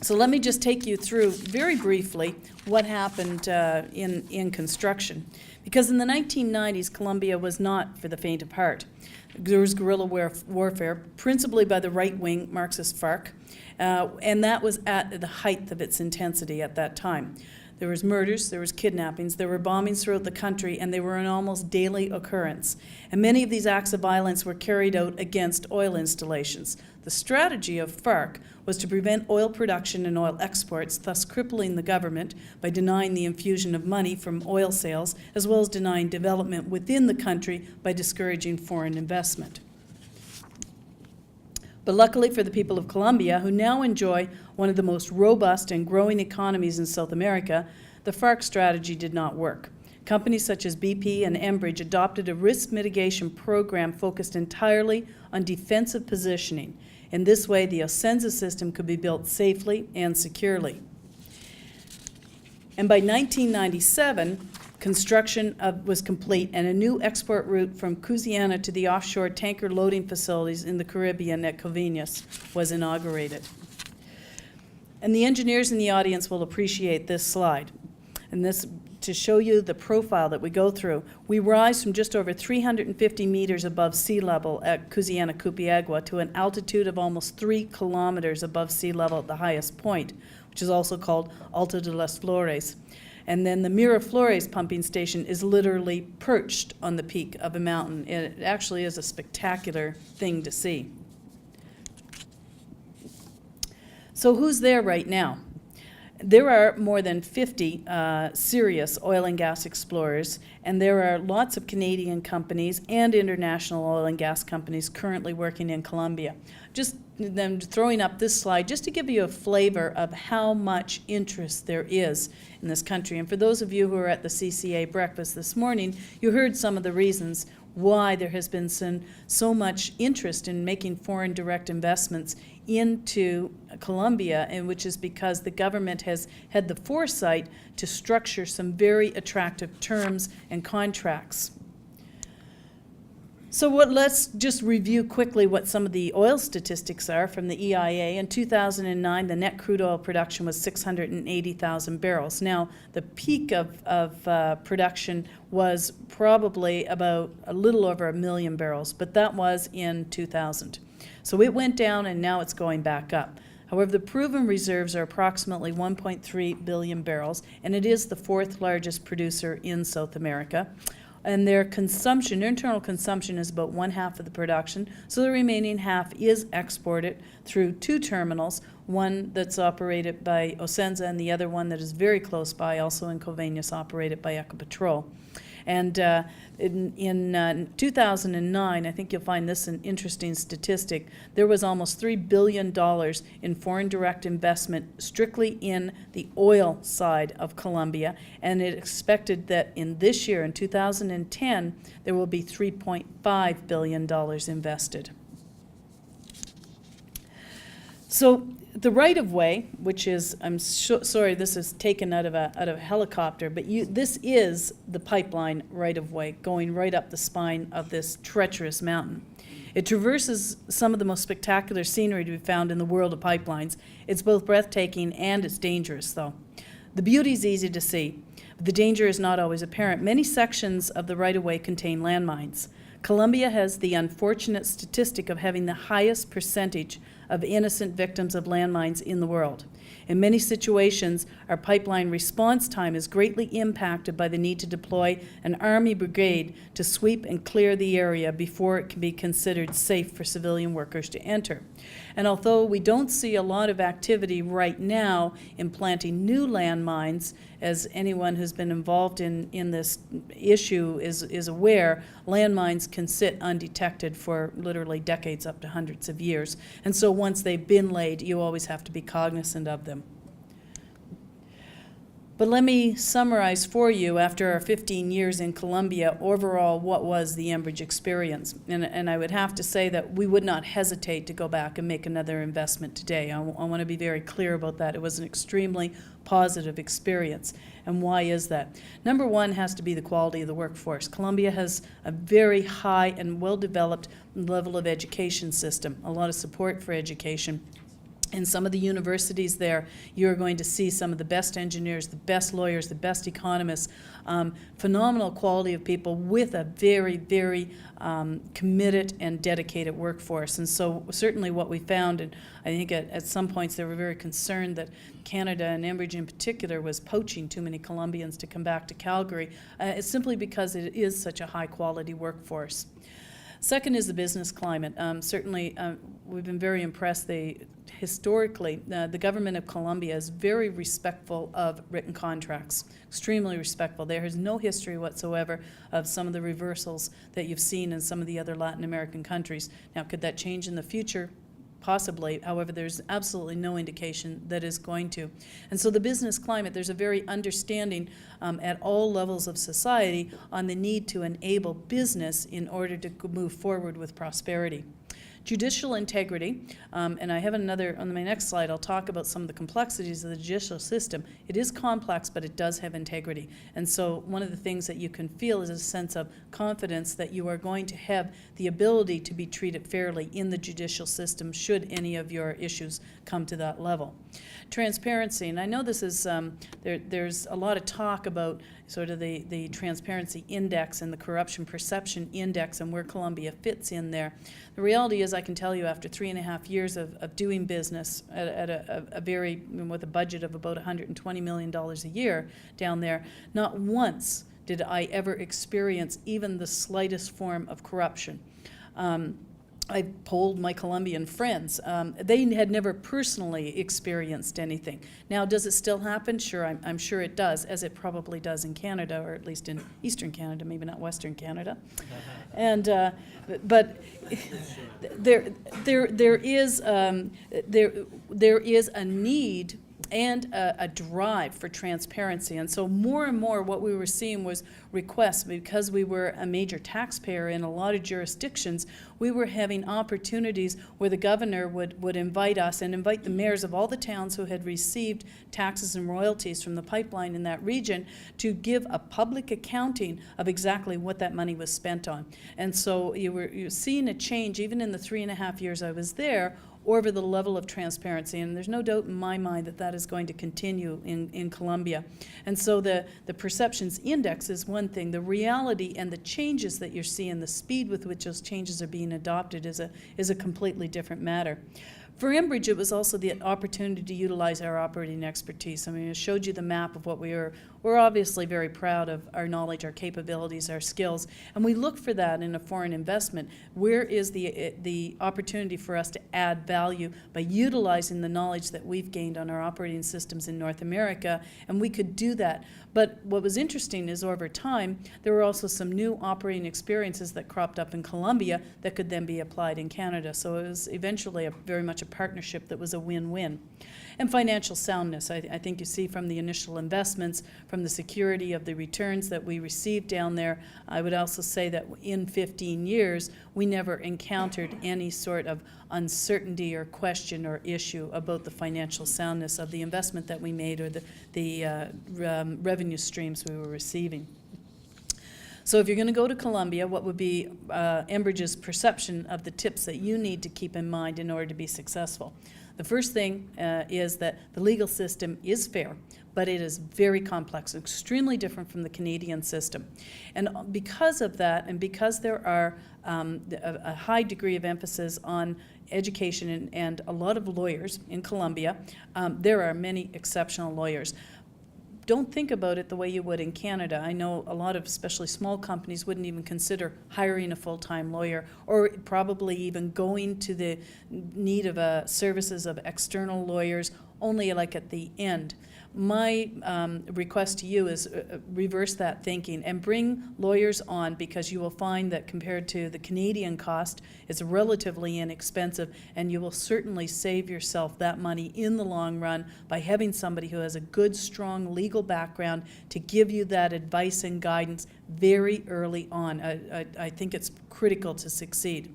So let me just take you through very briefly what happened in construction. Because in the 1990s, Colombia was not for the faint of heart. There was guerrilla warfare, principally by the right-wing Marxist FARC, and that was at the height of its intensity at that time. There was murders, there was kidnappings, there were bombings throughout the country, and they were an almost daily occurrence. And many of these acts of violence were carried out against oil installations. The strategy of FARC was to prevent oil production and oil exports, thus crippling the government by denying the infusion of money from oil sales, as well as denying development within the country by discouraging foreign investment. But luckily for the people of Colombia, who now enjoy one of the most robust and growing economies in South America, the FARC strategy did not work. Companies such as BP and Enbridge adopted a risk mitigation program focused entirely on defensive positioning. In this way, the Ocensa system could be built safely and securely. And by 1997, construction was complete, and a new export route from Cusiana to the offshore tanker loading facilities in the Caribbean at Coveñas was inaugurated. And the engineers in the audience will appreciate this slide. And this, to show you the profile that we go through, we rise from just over 350 meters above sea level at Cusiana Cupiagua to an altitude of almost 3 kilometers above sea level at the highest point, which is also called Alto de las Flores. And then the Miraflores pumping station is literally perched on the peak of a mountain. It actually is a spectacular thing to see. So who's there right now? There are more than 50 serious oil and gas explorers, and there are lots of Canadian companies and international oil and gas companies currently working in Colombia. Just them throwing up this slide just to give you a flavor of how much interest there is in this country. And for those of you who are at the CCA breakfast this morning, you heard some of the reasons why there has been so much interest in making foreign direct investments into Colombia, and which is because the government has had the foresight to structure some very attractive terms and contracts. So let's just review quickly what some of the oil statistics are from the EIA. In 2009, the net crude oil production was 680,000 barrels. Now, the peak of production was probably about a little over 1 million barrels, but that was in 2000. So it went down, and now it's going back up. However, the proven reserves are approximately 1.3 billion barrels, and it is the 4th largest producer in South America. And their consumption, their internal consumption, is about 1/2 of the production, so the remaining half is exported through 2 terminals, one that's operated by Ocensa and the other one that is very close by, also in Coveñas, operated by Ecopetrol. And in 2009, I think you'll find this an interesting statistic, there was almost $3 billion in foreign direct investment strictly in the oil side of Colombia, and it expected that in this year, in 2010, there will be $3.5 billion invested. So the right-of-way, which is, I'm sorry, this is taken out of a helicopter, but this is the pipeline right-of-way going right up the spine of this treacherous mountain. It traverses some of the most spectacular scenery to be found in the world of pipelines. It's both breathtaking and it's dangerous, though. The beauty is easy to see, but the danger is not always apparent. Many sections of the right-of-way contain landmines. Colombia has the unfortunate statistic of having the highest percentage of innocent victims of landmines in the world. In many situations, our pipeline response time is greatly impacted by the need to deploy an army brigade to sweep and clear the area before it can be considered safe for civilian workers to enter. And although we don't see a lot of activity right now in planting new landmines, as anyone who's been involved in this issue is aware, landmines can sit undetected for literally decades, up to hundreds of years. And so once they've been laid, you always have to be cognizant of them. But let me summarize for you, after our 15 years in Colombia, overall what was the Enbridge experience. And I would have to say that we would not hesitate to go back and make another investment today. I want to be very clear about that. It was an extremely positive experience. And why is that? Number one has to be the quality of the workforce. Colombia has a very high and well-developed level of education system, a lot of support for education. In some of the universities there, you're going to see some of the best engineers, the best lawyers, the best economists, phenomenal quality of people with a very, very committed and dedicated workforce. And so certainly what we found, and I think at some points they were very concerned that Canada and Enbridge in particular was poaching too many Colombians to come back to Calgary. It's simply because it is such a high quality workforce. Second is the business climate. Certainly, we've been very impressed. Historically, the government of Colombia is very respectful of written contracts, extremely respectful. There is no history whatsoever of some of the reversals that you've seen in some of the other Latin American countries. Now, could that change in the future? Possibly. However, there's absolutely no indication that is going to. And so the business climate, there's a very understanding at all levels of society on the need to enable business in order to move forward with prosperity. Judicial integrity, and I have another, on my next slide, I'll talk about some of the complexities of the judicial system. It is complex, but it does have integrity. And so one of the things that you can feel is a sense of confidence that you are going to have the ability to be treated fairly in the judicial system should any of your issues come to that level. Transparency, and I know this is, there's a lot of talk about sort of the transparency index and the corruption perception index and where Colombia fits in there. The reality is, I can tell you, after 3.5 years of doing business at a very, with a budget of about $120 million a year down there, not once did I ever experience even the slightest form of corruption. I polled my Colombian friends. They had never personally experienced anything. Now, does it still happen? Sure, I'm sure it does, as it probably does in Canada, or at least in Eastern Canada, maybe not Western Canada. And but there is a need and a drive for transparency. And so more and more what we were seeing was requests, because we were a major taxpayer in a lot of jurisdictions, we were having opportunities where the governor would invite us and invite the mayors of all the towns who had received taxes and royalties from the pipeline in that region to give a public accounting of exactly what that money was spent on. And so you're seeing a change, even in the 3.5 years I was there, over the level of transparency, and there's no doubt in my mind that that is going to continue in Colombia. And so the perceptions index is one thing. The reality and the changes that you're seeing, the speed with which those changes are being adopted is a completely different matter. For Enbridge, it was also the opportunity to utilize our operating expertise. I mean, I showed you the map of what we're obviously very proud of our knowledge, our capabilities, our skills, and we look for that in a foreign investment. Where is the opportunity for us to add value by utilizing the knowledge that we've gained on our operating systems in North America? And we could do that. But what was interesting is over time, there were also some new operating experiences that cropped up in Colombia that could then be applied in Canada. So it was eventually very much a partnership that was a win-win. And financial soundness, I think you see from the initial investments, from the security of the returns that we received down there. I would also say that in 15 years, we never encountered any sort of uncertainty or question or issue about the financial soundness of the investment that we made or the revenue streams we were receiving. So if you're going to go to Colombia, what would be Enbridge's perception of the tips that you need to keep in mind in order to be successful? The first thing is that the legal system is fair, but it is very complex, extremely different from the Canadian system. And because of that, and because there are a high degree of emphasis on education and a lot of lawyers in Colombia, there are many exceptional lawyers. Don't think about it the way you would in Canada. I know a lot of, especially small companies, wouldn't even consider hiring a full-time lawyer or probably even going to the need of services of external lawyers only like at the end. My request to you is reverse that thinking and bring lawyers on, because you will find that compared to the Canadian cost, it's relatively inexpensive, and you will certainly save yourself that money in the long run by having somebody who has a good, strong legal background to give you that advice and guidance very early on. I think it's critical to succeed.